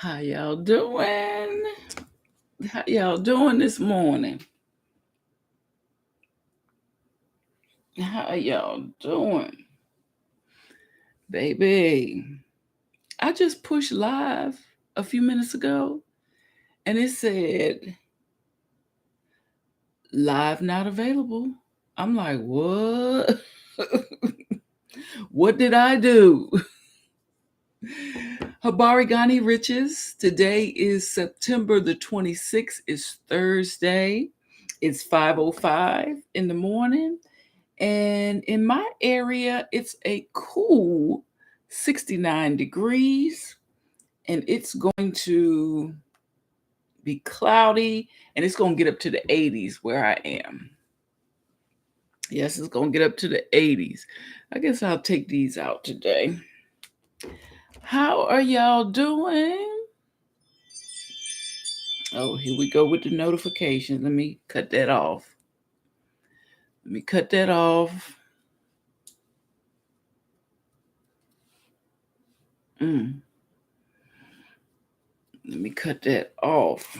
How y'all doing? How y'all doing this morning? How y'all doing? Baby, I just pushed live a few minutes ago and it said live not available. I'm like, what? What did I do? Habari Gani Riches. Today is September the 26th. It's Thursday. It's 5:05 in the morning. And in my area, it's a cool 69 degrees. And it's going to be cloudy. And it's going to get up to the 80s where I am. Yes, it's going to get up to the 80s. I guess I'll take these out today. How are y'all doing? Oh, here we go with the notifications. Let me cut that off. Let me cut that off. Let me cut that off.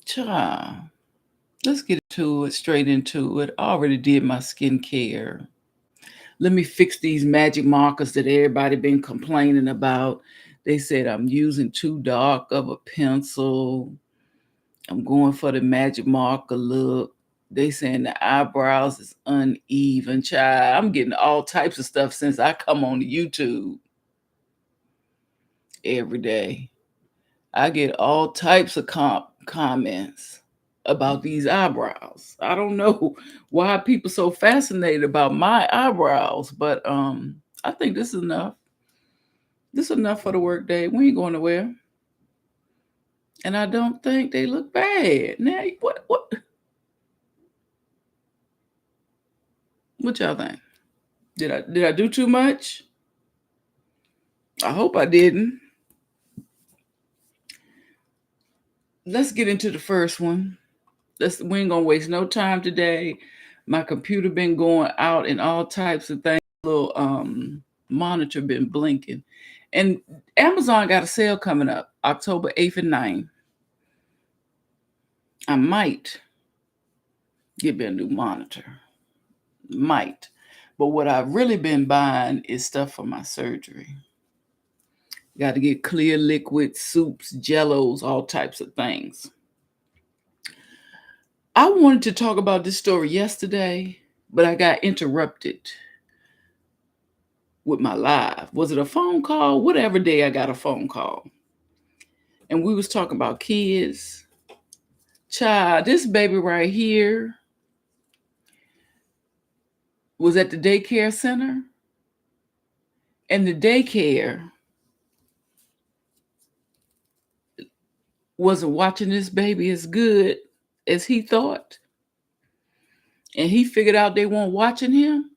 Child. Let's get into it, straight into it. I already did my skincare. Let me fix these magic markers that everybody been complaining about. They said I'm using too dark of a pencil. I'm going for the magic marker look. They saying the eyebrows is uneven. Child, I'm getting all types of stuff since I come on YouTube every day. I get all types of comments about these eyebrows. I don't know why people so fascinated about my eyebrows, but I think this is enough. This is enough for the work day. We ain't going nowhere. And I don't think they look bad. Now, what y'all think? Did I do too much? I hope I didn't. Let's get into the first one. We ain't gonna waste no time today. My computer been going out and all types of things. Little monitor been blinking. And Amazon got a sale coming up October 8th and 9th. I might get me a new monitor. Might. But what I've really been buying is stuff for my surgery. Got to get clear liquid, soups, jellos, all types of things. I wanted to talk about this story yesterday, but I got interrupted with my live. Was it a phone call? Whatever day I got a phone call. And we was talking about kids. Child, this baby right here was at the daycare center. And the daycare wasn't watching this baby as good as he thought. And he figured out they weren't watching him.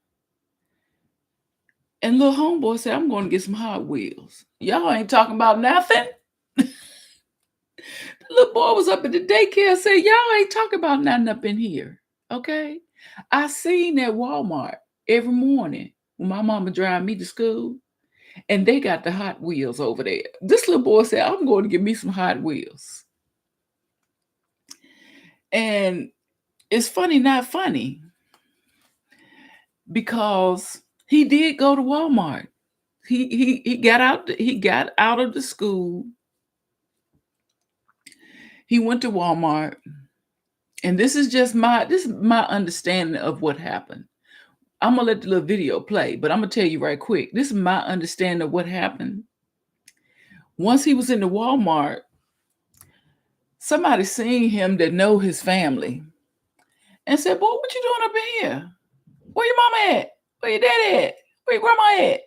And little homeboy said, I'm going to get some Hot Wheels. Y'all ain't talking about nothing. The little boy was up at the daycare and said, y'all ain't talking about nothing up in here. Okay? I seen at Walmart every morning when my mama drive me to school, and they got the Hot Wheels over there. This little boy said, I'm going to get me some Hot Wheels. And it's funny, not funny, because he did go to Walmart. He got out of the school. He went to Walmart, and this is my understanding of what happened. I'm gonna let the little video play, but I'm gonna tell you right quick. This is my understanding of what happened. Once he was in the Walmart, somebody seen him that know his family and said, boy, what you doing up in here? Where your mama at? Where your daddy at? Where your grandma at?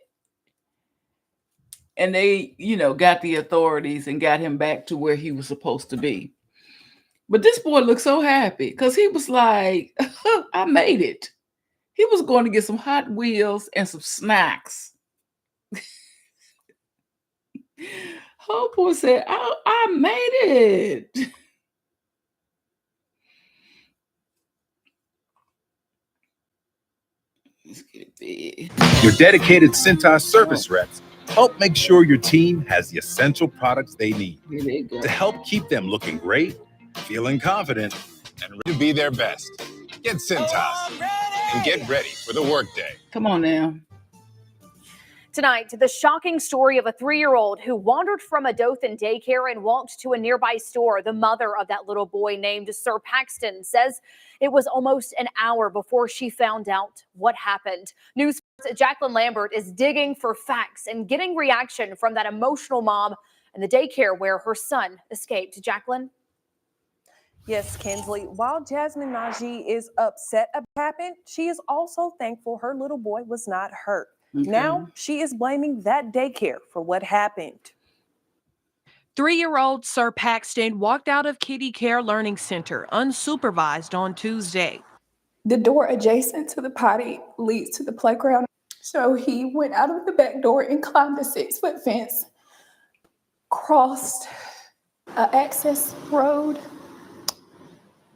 And they, got the authorities and got him back to where he was supposed to be. But this boy looked so happy because he was like, I made it. He was going to get some Hot Wheels and some snacks. Homeboy said, I made it. Let's get big. Your dedicated Cintas service reps help make sure your team has the essential products they need Here they go. to help keep them looking great, feeling confident, and ready to be their best. Get Cintas and get ready for the workday. Come on now. Tonight, the shocking story of a 3-year-old who wandered from a Dothan daycare and walked to a nearby store. The mother of that little boy, named Sir Paxton, says it was almost an hour before she found out what happened. News Jacqueline Lambert is digging for facts and getting reaction from that emotional mom and the daycare where her son escaped. Jacqueline? Yes, Kinsley, while Jasmine Najee is upset about what happened, she is also thankful her little boy was not hurt. Okay. Now she is blaming that daycare for what happened. 3-year-old Sir Paxton walked out of Kiddie Care Learning Center unsupervised on Tuesday. The door adjacent to the potty leads to the playground. So he went out of the back door and climbed a 6-foot fence, crossed an access road,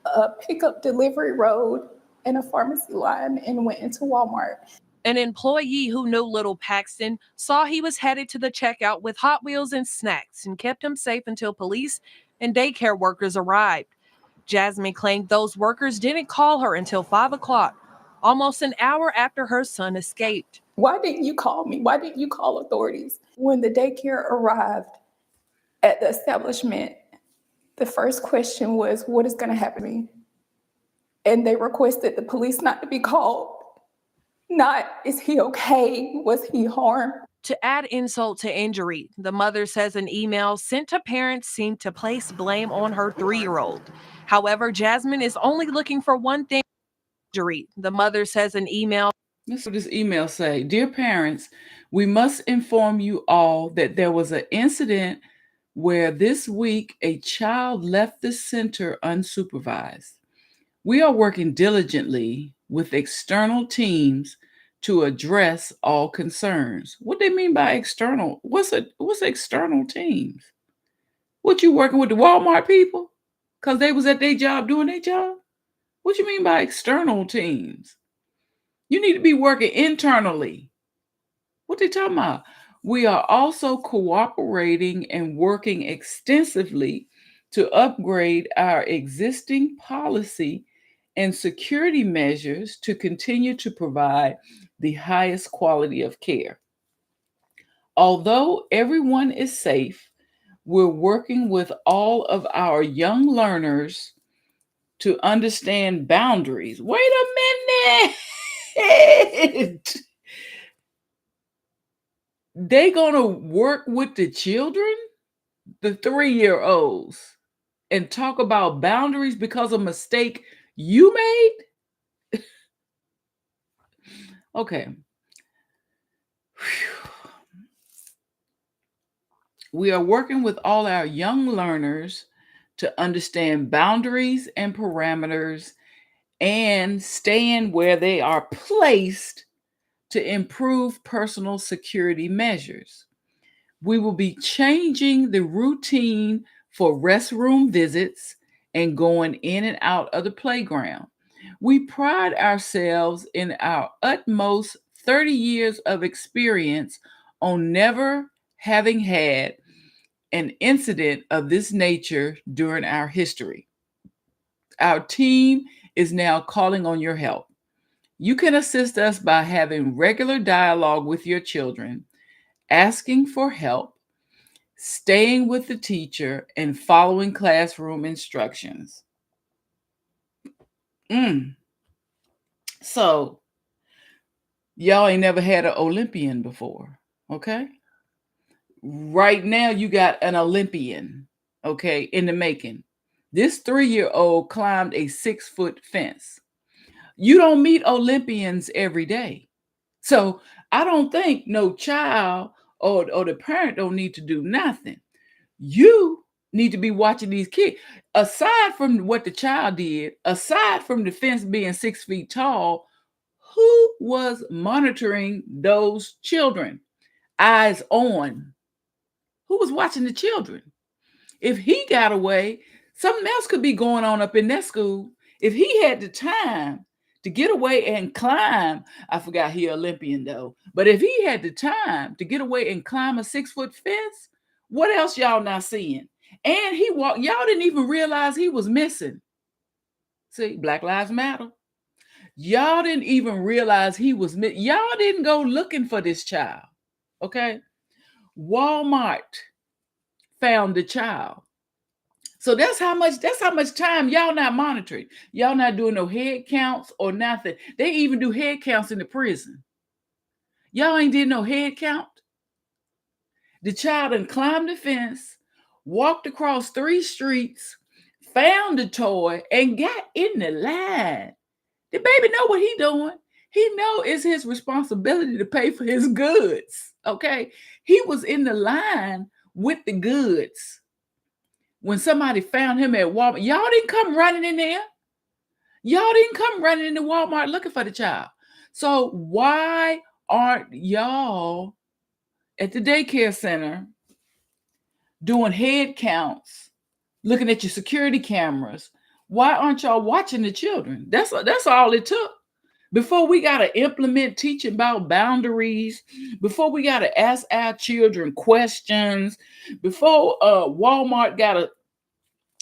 a pickup delivery road, and a pharmacy line, and went into Walmart. An employee who knew little Paxton saw he was headed to the checkout with Hot Wheels and snacks and kept him safe until police and daycare workers arrived. Jasmine claimed those workers didn't call her until 5 o'clock, almost an hour after her son escaped. Why didn't you call me? Why didn't you call authorities? When the daycare arrived at the establishment, the first question was, what is going to happen to me? And they requested the police not to be called. Not, is he okay? Was he harmed? To add insult to injury, the mother says an email sent to parents seemed to place blame on her 3-year-old. However, Jasmine is only looking for one thing: injury. The mother says an email. This is what this email say. Dear parents, we must inform you all that there was an incident where this week a child left the center unsupervised. We are working diligently with external teams to address all concerns. What they mean by external? What's external teams? What, you working with the Walmart people? Because they was at their job doing their job? What you mean by external teams? You need to be working internally. What they talking about? We are also cooperating and working extensively to upgrade our existing policy and security measures to continue to provide the highest quality of care. Although everyone is safe, we're working with all of our young learners to understand boundaries. Wait a minute. They gonna work with the children, the 3-year-olds, and talk about boundaries because of a mistake you made? Okay. We are working with all our young learners to understand boundaries and parameters and stand where they are placed to improve personal security measures. We will be changing the routine for restroom visits and going in and out of the playground. We pride ourselves in our utmost 30 years of experience on never having had an incident of this nature during our history. Our team is now calling on your help. You can assist us by having regular dialogue with your children, asking for help, staying with the teacher, and following classroom instructions. So, y'all ain't never had an Olympian before, okay? Right now, you got an Olympian, okay, in the making. This 3-year-old climbed a 6-foot fence. You don't meet Olympians every day. So I don't think no child or the parent don't need to do nothing. You need to be watching these kids. Aside from what the child did, aside from the fence being 6 feet tall, who was monitoring those children? Eyes on. Who was watching the children? If he got away, something else could be going on up in that school. If he had the time to get away and climb. I forgot he Olympian though. But if he had the time to get away and climb a 6-foot fence, what else y'all not seeing? And he walked, y'all didn't even realize he was missing. See, Black Lives Matter. Y'all didn't even realize he was missing. Y'all didn't go looking for this child. Okay. Walmart found the child. So that's how much time y'all not monitoring. Y'all not doing no head counts or nothing. They even do head counts in the prison. Y'all ain't did no head count. The child done climbed the fence, walked across 3 streets, found the toy, and got in the line. The baby know what he doing. He know it's his responsibility to pay for his goods. Okay. He was in the line with the goods. When somebody found him at Walmart, y'all didn't come running in there. Y'all didn't come running into Walmart looking for the child. So why aren't y'all at the daycare center doing head counts, looking at your security cameras? Why aren't y'all watching the children? That's all it took. Before we got to implement teaching about boundaries, before we got to ask our children questions, before Walmart got to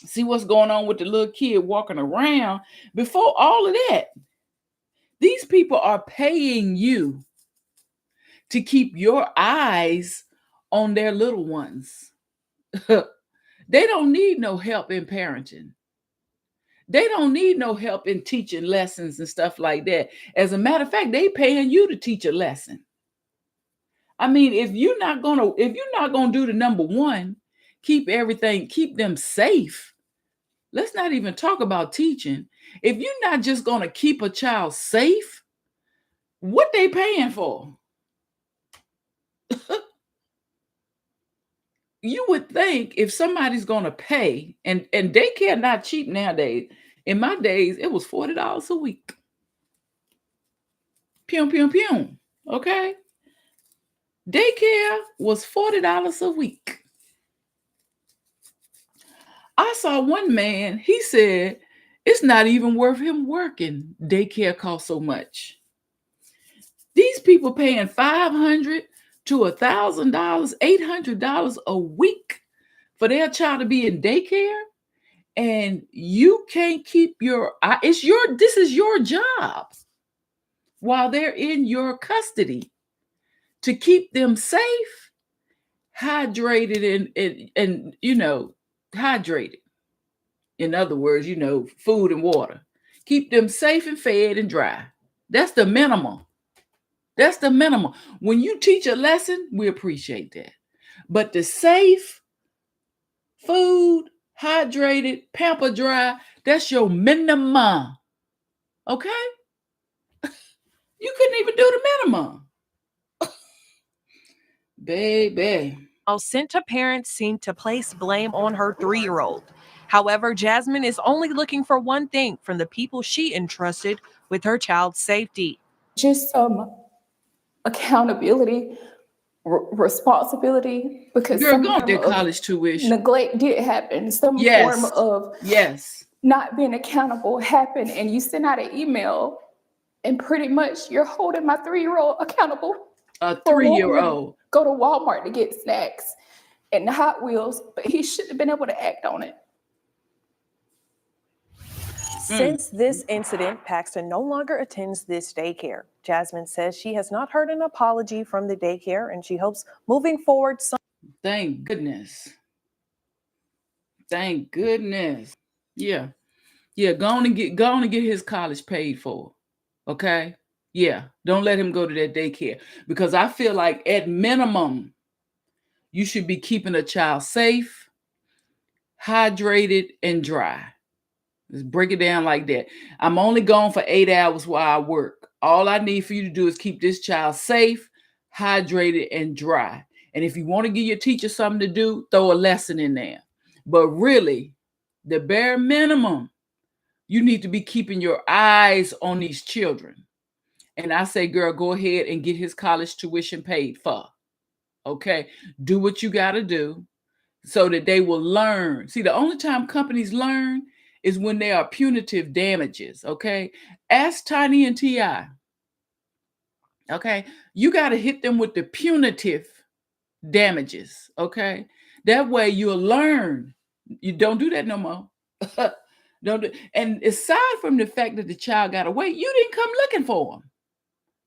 see what's going on with the little kid walking around, before all of that, these people are paying you to keep your eyes on their little ones. They don't need no help in parenting. They don't need no help in teaching lessons and stuff like that. As a matter of fact, they paying you to teach a lesson. I mean, if you're not gonna do the number one, keep them safe. Let's not even talk about teaching. If you're not just gonna keep a child safe, what they paying for? You would think if somebody's gonna pay, and daycare not cheap nowadays. In my days, it was $40 a week. Pew, pew, pew. Okay. Daycare was $40 a week. I saw one man, he said, it's not even worth him working. Daycare costs so much. These people paying $500 to $1,000, $800 a week for their child to be in daycare. And you can't keep this is your job while they're in your custody to keep them safe, hydrated, and hydrated. In other words, food and water. Keep them safe and fed and dry. That's the minimum. That's the minimum. When you teach a lesson, we appreciate that. But the safe, food, hydrated, pamper dry, that's your minimum. Okay? You couldn't even do the minimum. Baby. Senta parents seem to place blame on her 3-year-old. However, Jasmine is only looking for one thing from the people she entrusted with her child's safety. Just accountability, responsibility, because Girl, going to college tuition. Neglect did happen. Some form of not being accountable happened, and you send out an email, and pretty much you're holding my 3-year-old accountable. A 3-year-old. Go to Walmart to get snacks and the Hot Wheels, but he should have been able to act on it. Since this incident, Paxton no longer attends this daycare. Jasmine says she has not heard an apology from the daycare, and she hopes moving forward. Thank goodness. Thank goodness. Yeah. Go on and get his college paid for. Okay. Yeah. Don't let him go to that daycare, because I feel like at minimum, you should be keeping a child safe, hydrated, and dry. Let's break it down like that. I'm only gone for 8 hours while I work. All I need for you to do is keep this child safe, hydrated, and dry. And if you want to give your teacher something to do, throw a lesson in there. But really, the bare minimum, you need to be keeping your eyes on these children. And I say, girl, go ahead and get his college tuition paid for. Okay? Do what you got to do so that they will learn. See, the only time companies learn is when there are punitive damages, okay? Ask Tiny and T.I., okay? You got to hit them with the punitive damages, okay? That way you'll learn. You don't do that no more. Don't do. And aside from the fact that the child got away, you didn't come looking for him.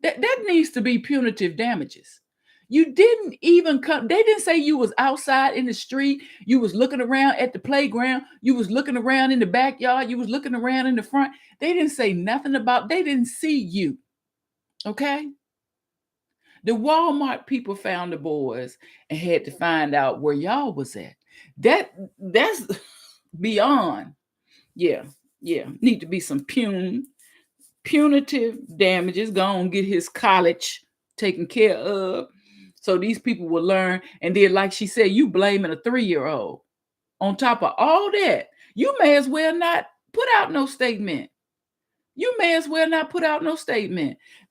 That needs to be punitive damages. You didn't even come. They didn't say you was outside in the street. You was looking around at the playground. You was looking around in the backyard. You was looking around in the front. They didn't say nothing about. They didn't see you. Okay. The Walmart people found the boys and had to find out where y'all was at. That's beyond. Yeah. Need to be some punitive damages. Go on, get his college taken care of, so these people will learn. And then, like she said, you blaming a 3-year-old. On top of all that, you may as well not put out no statement.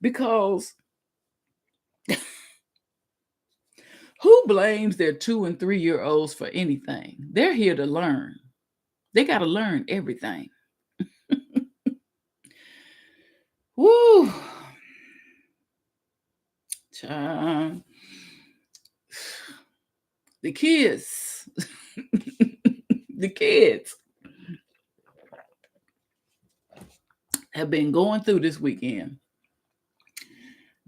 Because who blames their 2 and 3-year-olds for anything? They're here to learn. They got to learn everything. Woo. Child. The kids. The kids have been going through this weekend.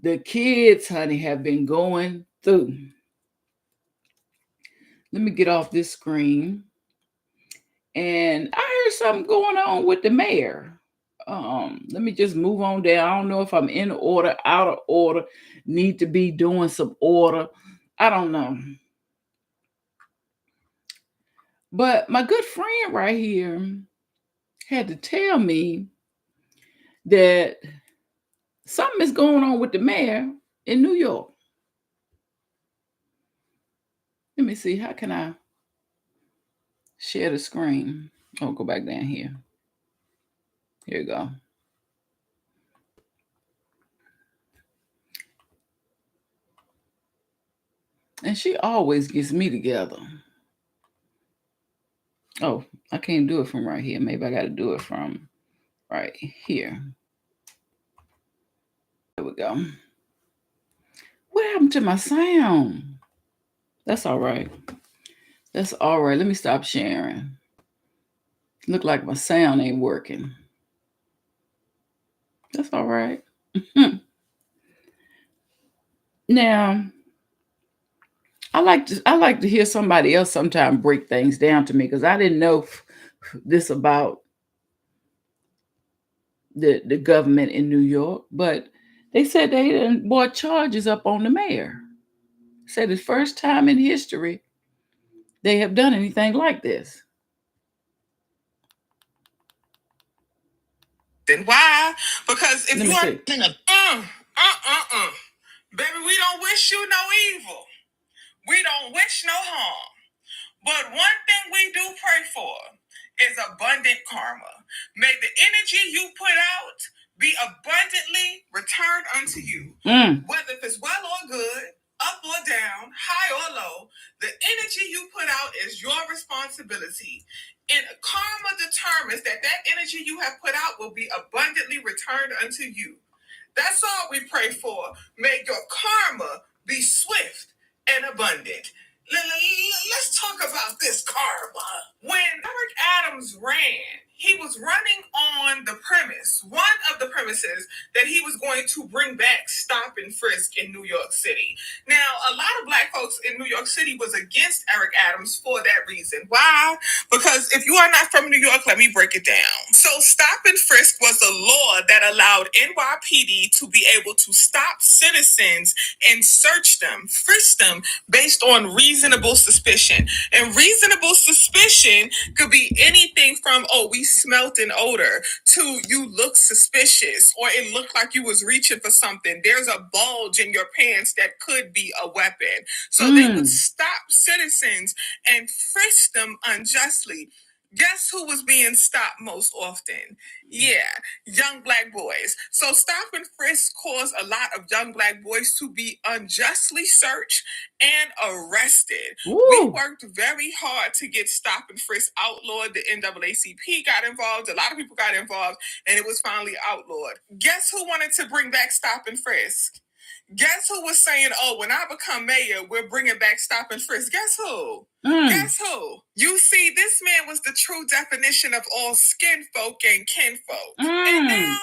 The kids, honey, have been going through. Let me get off this screen. And I heard something going on with the mayor. Let me just move on down. I don't know if I'm in order, out of order, need to be doing some order. I don't know. But my good friend right here had to tell me that something is going on with the mayor in New York. Let me see. How can I share the screen? Oh, go back down here. Here you go. And she always gets me together. Oh, I can't do it from right here. Maybe I got to do it from right here. There we go. What happened to my sound? That's all right. That's all right. Let me stop sharing. Look like my sound ain't working. That's all right. Now, I like to hear somebody else sometime break things down to me, because I didn't know this about the government in New York, but they said they done brought charges up on the mayor. Said it's the first time in history they have done anything like this. Then why? Because if Let you me are see. baby, we don't wish you no evil. We don't wish no harm. But one thing we do pray for is abundant karma. May the energy you put out be abundantly returned unto you. Whether if it's well or good, up or down, high or low, the energy you put out is your responsibility. And karma determines that energy you have put out will be abundantly returned unto you. That's all we pray for. May your karma be swift and abundant. Let's talk about this karma. When Eric Adams ran, he was running on the premise, one of the premises, that he was going to bring back stop and frisk in New York City. Now, a lot of Black folks in New York City was against Eric Adams for that reason. Why? Because if you are not from New York, let me break it down. So stop and frisk was a law that allowed NYPD to be able to stop citizens and search them, frisk them, based on reasonable suspicion. And reasonable suspicion could be anything from, oh, we smelt an odor, to you look suspicious, or it looked like you was reaching for something. There's a bulge in your pants that could be a weapon. So they would stop citizens and frisk them unjustly. Guess who was being stopped most often? Yeah, young black boys. So stop and frisk caused a lot of young black boys to be unjustly searched and arrested. Woo. We worked very hard to get stop and frisk outlawed. The NAACP got involved. A lot of people got involved, and it was finally outlawed. Guess who wanted to bring back stop and frisk? Guess who was saying, oh, when I become mayor, we're bringing back stop and frisk? Guess who? Guess who? You see, this man was the true definition of all skin folk and kinfolk. And now,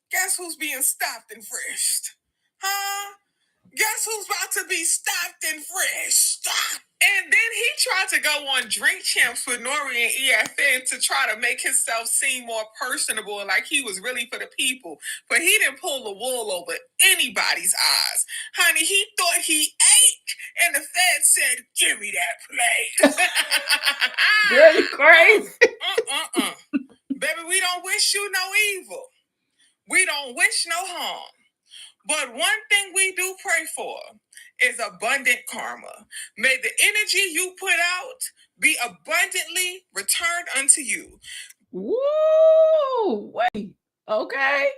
guess who's being stopped and frisked? Huh? Guess who's about to be stopped and frisked? And then he tried to go on Drink Champs with Nori and EFN to try to make himself seem more personable and like he was really for the people. But he didn't pull the wool over anybody's eyes. Honey, he thought he ate, and the Fed said, give me that plate. Girl, you crazy. Baby, we don't wish you no evil. We don't wish no harm. But one thing we do pray for is abundant karma. May the energy you put out be abundantly returned unto you. Woo! Wait. Okay.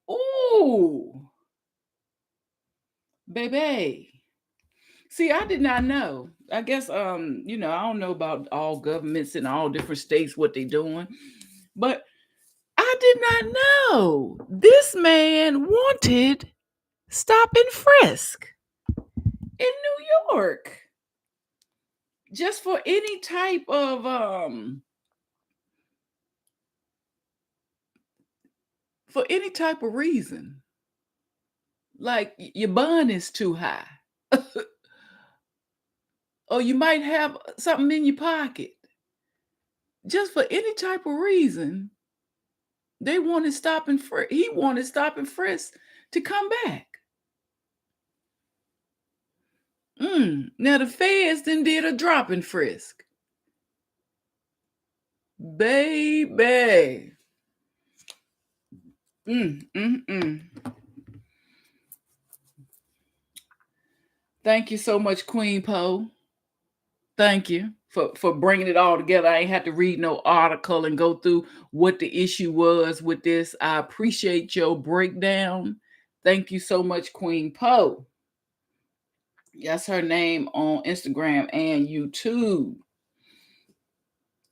Ooh. Baby. See, I did not know. I guess I don't know about all governments in all different states what they're doing. But I did not know this man wanted stop and frisk in New York just for any type of reason. Like your bond is too high. Or you might have something in your pocket. Just for any type of reason. They wanted stop and frisk. He wanted stop and frisk to come back. Now the feds then did a drop and frisk. Baby. Thank you so much, Queen Poe. Thank you for bringing it all together. I ain't had to read no article and go through what the issue was with this. I appreciate your breakdown. Thank you so much, Queen Poe. That's her name on Instagram and YouTube.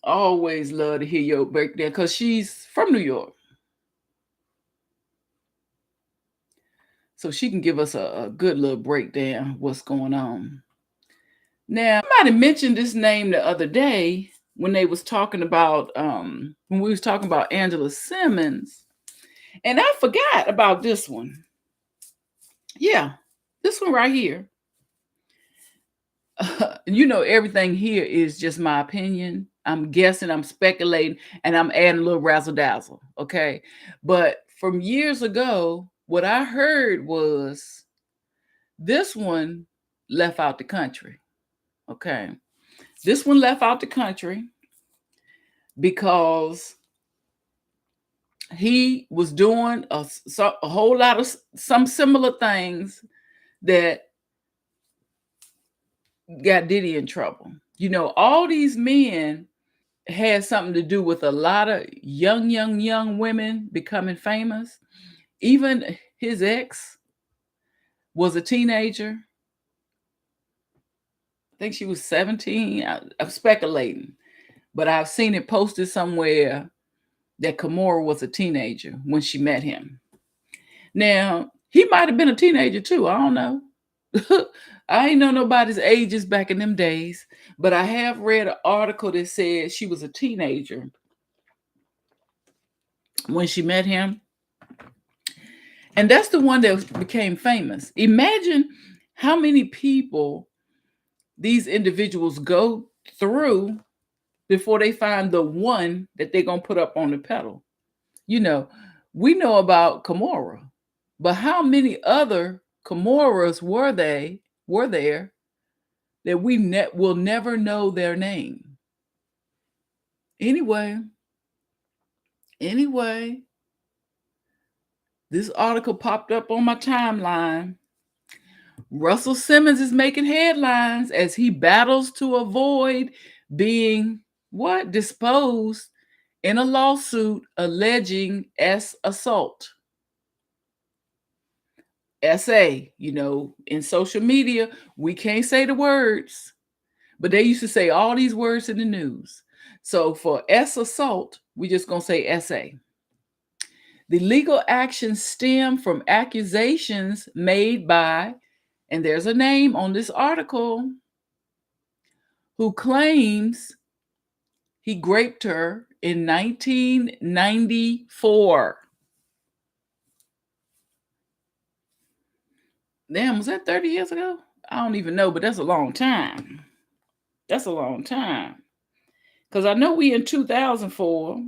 Always love to hear your breakdown because she's from New York. So she can give us a good little breakdown of what's going on. Now, somebody mentioned this name the other day when they was talking about, when we was talking about Russel Simmons. And I forgot about this one. Yeah, this one right here. Everything here is just my opinion. I'm guessing, I'm speculating, and I'm adding a little razzle dazzle. Okay. But from years ago, what I heard was this one left out the country. Okay. This one left out the country because he was doing a whole lot of some similar things that got Diddy in trouble. All these men had something to do with a lot of young women becoming famous. Even his ex was a teenager. I think she was 17. I'm speculating, but I've seen it posted somewhere that Kimora was a teenager when she met him. Now, he might have been a teenager too. I don't know. I ain't know nobody's ages back in them days, but I have read an article that said she was a teenager when she met him. And that's the one that became famous. Imagine how many people these individuals go through before they find the one that they're going to put up on the pedal. We know about Kimora, but how many other Kimoras were there that we will never know their name? Anyway, this article popped up on my timeline Russel Simmons is making headlines as he battles to avoid being what? Disposed in a lawsuit alleging assault. SA, in social media, we can't say the words, but they used to say all these words in the news. So for assault, we just gonna say SA. The legal actions stem from accusations made by, and there's a name on this article, who claims he raped her in 1994. Damn, was that 30 years ago? I don't even know, but that's a long time. That's a long time. Because I know we in 2004.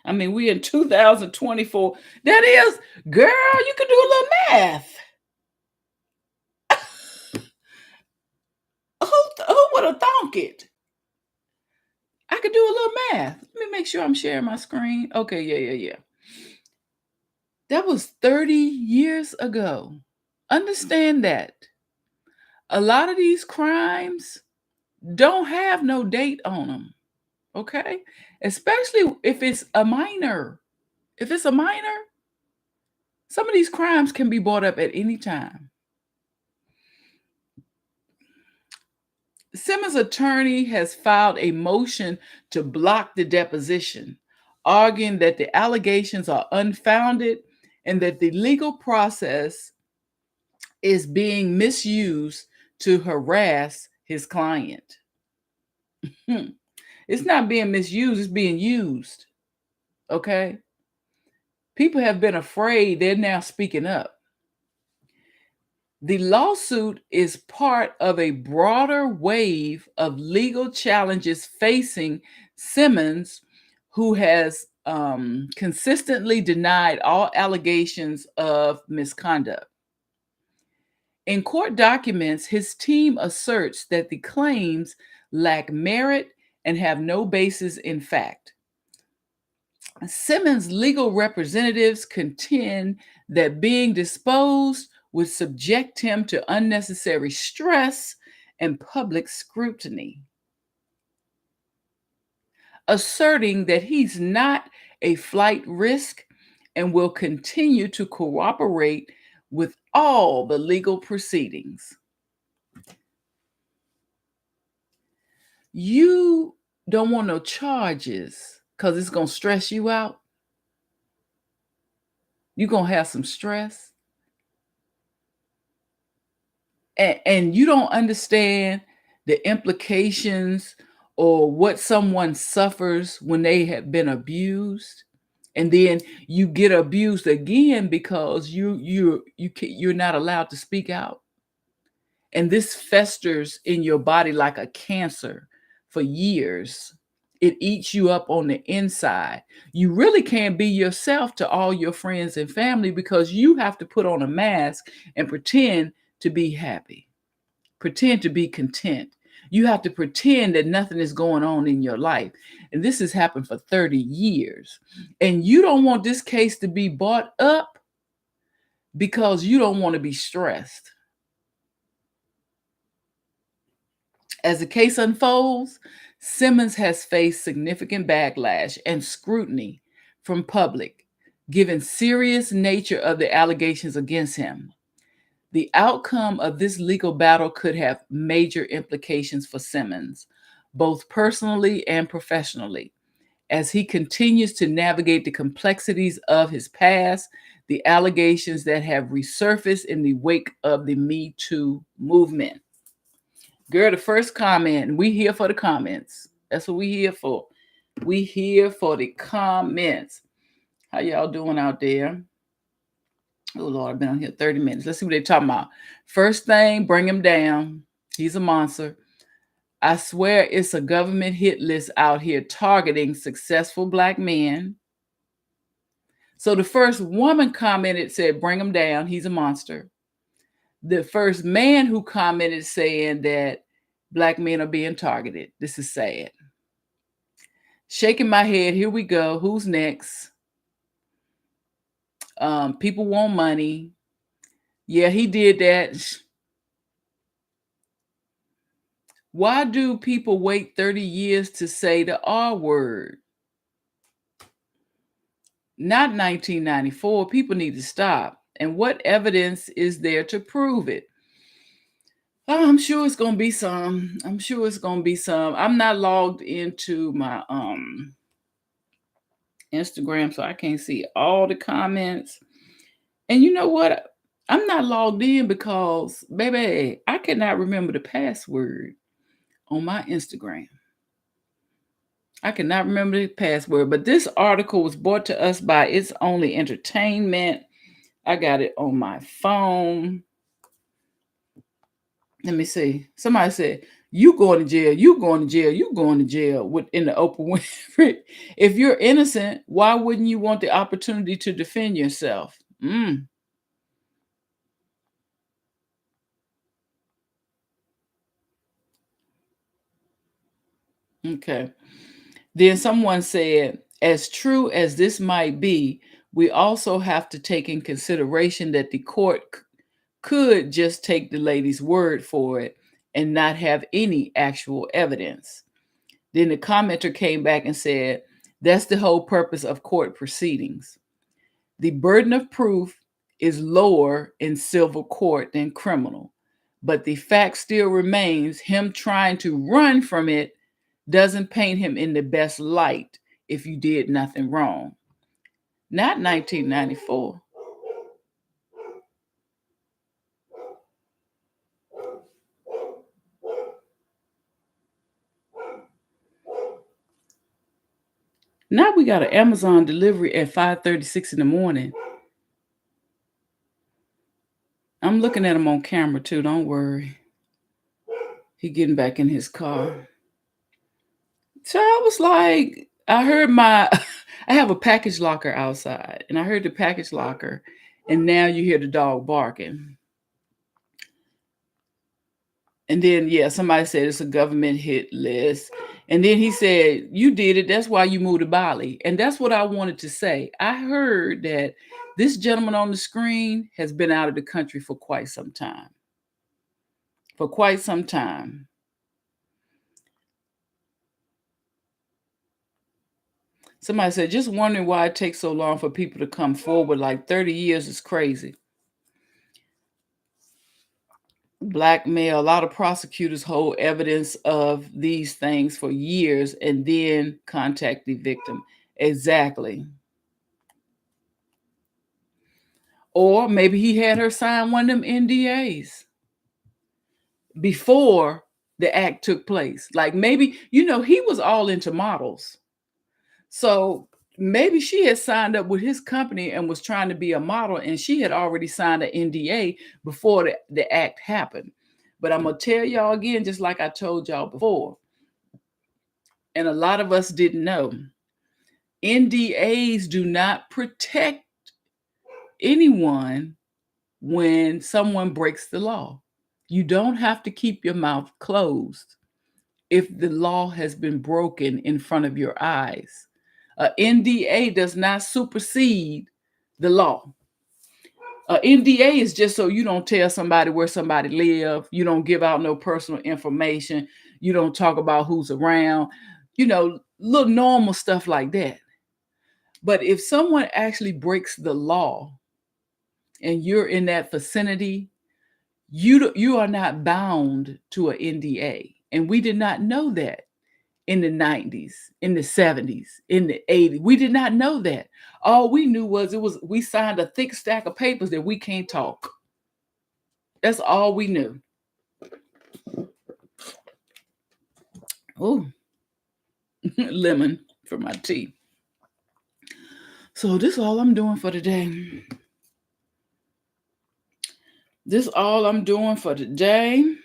I mean, we in 2024. That is, girl, you can do a little math. Who would have thunk it? I could do a little math. Let me make sure I'm sharing my screen. Okay, yeah. That was 30 years ago. Understand that. A lot of these crimes don't have no date on them, okay? Especially if it's a minor. If it's a minor, some of these crimes can be brought up at any time. Simmons' attorney has filed a motion to block the deposition, arguing that the allegations are unfounded and that the legal process is being misused to harass his client. It's not being misused, it's being used. Okay? People have been afraid, they're now speaking up. The lawsuit is part of a broader wave of legal challenges facing Simmons, who has consistently denied all allegations of misconduct. In court documents, his team asserts that the claims lack merit and have no basis in fact. Simmons' legal representatives contend that being disposed would subject him to unnecessary stress and public scrutiny, asserting that he's not a flight risk and will continue to cooperate with all the legal proceedings. You don't want no charges because it's going to stress you out. You're going to have some stress. And you don't understand the implications or what someone suffers when they have been abused. And then you get abused again because you're not allowed to speak out. And this festers in your body like a cancer for years. It eats you up on the inside. You really can't be yourself to all your friends and family because you have to put on a mask and pretend to be happy, pretend to be content. You have to pretend that nothing is going on in your life. And this has happened for 30 years. And you don't want this case to be brought up because you don't want to be stressed. As the case unfolds, Simmons has faced significant backlash and scrutiny from public, given serious nature of the allegations against him. The outcome of this legal battle could have major implications for Simmons, both personally and professionally, as he continues to navigate the complexities of his past, the allegations that have resurfaced in the wake of the Me Too movement. Girl, the first comment, we here for the comments. That's what we here for. We here for the comments. How y'all doing out there? Oh, Lord, I've been on here 30 minutes. Let's see what they're talking about. First thing, bring him down. He's a monster. I swear it's a government hit list out here targeting successful Black men. So the first woman commented, said, bring him down. He's a monster. The first man who commented saying that Black men are being targeted. This is sad. Shaking my head. Here we go. Who's next? People want money. Yeah, he did that. Why do people wait 30 years to say the R word? Not 1994. People need to stop. And what evidence is there to prove it? Oh, I'm sure it's gonna be some. I'm sure it's gonna be some. I'm not logged into my Instagram, so I can't see all the comments. And you know what? I'm not logged in because, baby, I cannot remember the password on my Instagram. I cannot remember the password, but this article was brought to us by It's Only Entertainment. I got it on my phone. Let me see. Somebody said, you going to jail, you going to jail, you going to jail in the Oprah Winfrey. If you're innocent, why wouldn't you want the opportunity to defend yourself? Okay. Then someone said, as true as this might be, we also have to take in consideration that the court could just take the lady's word for it and not have any actual evidence. Then the commenter came back and said, that's the whole purpose of court proceedings. The burden of proof is lower in civil court than criminal, but the fact still remains him trying to run from it doesn't paint him in the best light if you did nothing wrong. Not 1994. Now we got an Amazon delivery at 5:36 in the morning. I'm looking at him on camera too, don't worry. He getting back in his car. So I was like, I heard I have a package locker outside, and I heard the package locker, and now you hear the dog barking. And then, yeah, somebody said it's a government hit list. And then he said, you did it. That's why you moved to Bali. And that's what I wanted to say. I heard that this gentleman on the screen has been out of the country for quite some time. For quite some time. Somebody said, just wondering why it takes so long for people to come forward. Like 30 years is crazy. Blackmail. A lot of prosecutors hold evidence of these things for years and then contact the victim. Exactly. Or maybe he had her sign one of them NDAs before the act took place. Like maybe, he was all into models. So maybe she had signed up with his company and was trying to be a model, and she had already signed an NDA before the act happened. But I'm going to tell y'all again, just like I told y'all before, and a lot of us didn't know, NDAs do not protect anyone when someone breaks the law. You don't have to keep your mouth closed if the law has been broken in front of your eyes. An NDA does not supersede the law. An NDA is just so you don't tell somebody where somebody lives. You don't give out no personal information. You don't talk about who's around. Little normal stuff like that. But if someone actually breaks the law and you're in that vicinity, you are not bound to an NDA. And we did not know that. In the 90s, in the 70s, in the 80s. We did not know that. All we knew was we signed a thick stack of papers that we can't talk. That's all we knew. Oh, lemon for my tea. So this is all I'm doing for today. This is all I'm doing for today.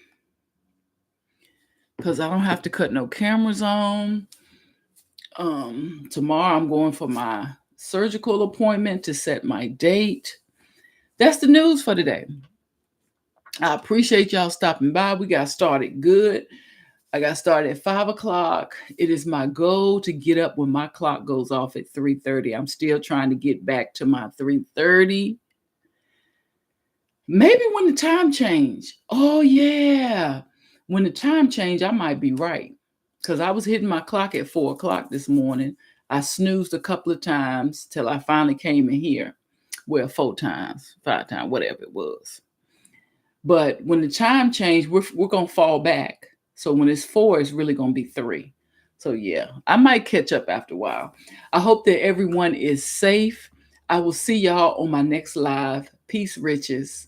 Because I don't have to cut no cameras on. Tomorrow I'm going for my surgical appointment to set my date. That's the news for today. I appreciate y'all stopping by. We got started good. I got started at 5 o'clock. It is my goal to get up when my clock goes off at 3:30. I'm still trying to get back to my 3:30. Maybe when the time change. Oh yeah. When the time change, I might be right. Because I was hitting my clock at 4 o'clock this morning. I snoozed a couple of times till I finally came in here. Well, 4 times, 5 times, whatever it was. But when the time changed, we're going to fall back. So when it's 4, it's really going to be 3. So yeah, I might catch up after a while. I hope that everyone is safe. I will see y'all on my next live. Peace, riches.